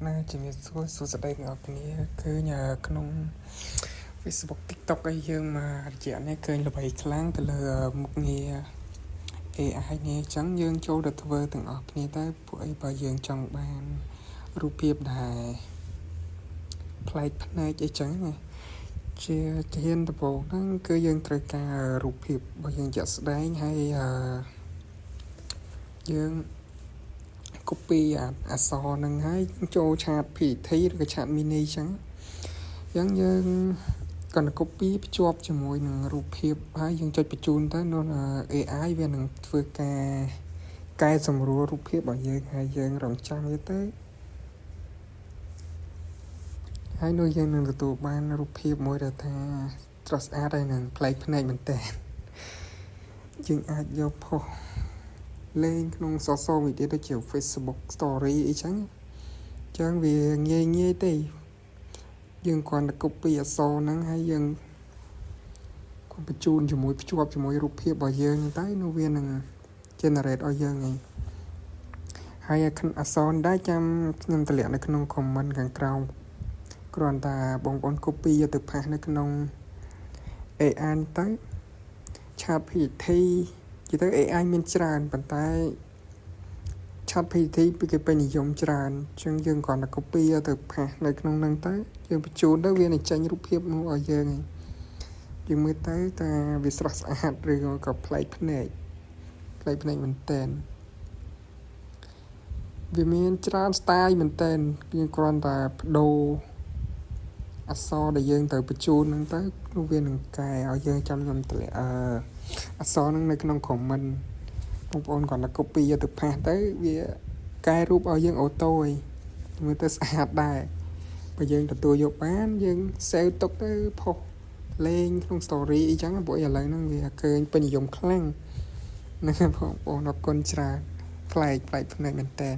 น่าจะมีส่วนแสดงออกนี้คือnhờក្នុង Facebook TikTok ឲ្យយើងមករយៈនេះឃើញល្បីខ្លាំងទៅលើមុខងារ AI នេះអញ្ចឹងយើងចូលទៅធ្វើទាំងអស់គ្នាទៅពួកអីបើយើងចង់បានរូបភាពដែលប្លែកភ្នែកអីចឹងណាជាធានដំបូងហ្នឹងគឺយើងត្រូវការរូបភាពរបស់យើងជាក់ស្ដែងហើយយើង copy អក្សរហ្នឹងហើយចូលឆាត PPT ឬក៏ឆាត mini អញ្ចឹងយើងគាត់ copy ភ្ជាប់ជាមួយនឹងរូបភាពហើយយើងចុចបញ្ជូនទៅនៅ AI វានឹងធ្វើការកែសម្រួលរូបភាពរបស់យើងហើយយើងរងចាំវាទៅហើយនោះយើងនឹងទទួលបានរូបភាពមួយដែលថាស្រស់ស្អាតហើយនឹងប្លែកភ្នែកមែនតើយើងអាចយកផុសលេងក្នុង social media ដូចជា Facebook story អីចឹងវាងាយទេយើងគ្រាន់តែ copy អក្សរហ្នឹងហើយយើងបញ្ជូនជាមួយភ្ជាប់ជាមួយរូបភាពរបស់យើងទៅនោះវានឹង generate ឲ្យយើងហើយអក្សរដែរចាំខ្ញុំតម្លាក់នៅក្នុង comment ខាងក្រោមគ្រាន់តែបងប្អូន copy យកទៅផាសនៅក្នុង AI ទៅឆាត PPT និយាយទៅ AI មានច្រើនប៉ុន្តែឆាត PPT គេពេញនិយមច្រើនអញ្ចឹងយើងគ្រាន់តែ copy យកទៅផាសនៅក្នុងហ្នឹងទៅយើងបញ្ជូនទៅវានឹងចេញរូបភាពមកឲ្យយើងមើលទៅថាវាស្រស់ស្អាតឬក៏ប្លែកភ្នែកមែនតើវាមានច្រើន style មែនតើយើងគ្រាន់តែបដូរអក្សរដែលយើងទៅបញ្ជូនហ្នឹងទៅនោះវានឹងកែឲ្យយើងចាំខ្ញុំតម្លាក់អក្សរហ្នឹងនៅក្នុង comment បងប្អូនគ្រាន់តែ copy យកទៅផាសទៅវាកែរូបឲ្យយើងអូតូឯងមើលទៅស្អាតដែរបើយើងទទួលយកបានយើង save ទុកទៅផុសលេងក្នុង story អីចឹងព្រោះឥឡូវហ្នឹងវាឃើញពេញនិយមខ្លាំងណាស់បងប្អូនអរគុណច្រើនប្លែកភ្នែកមែនតើ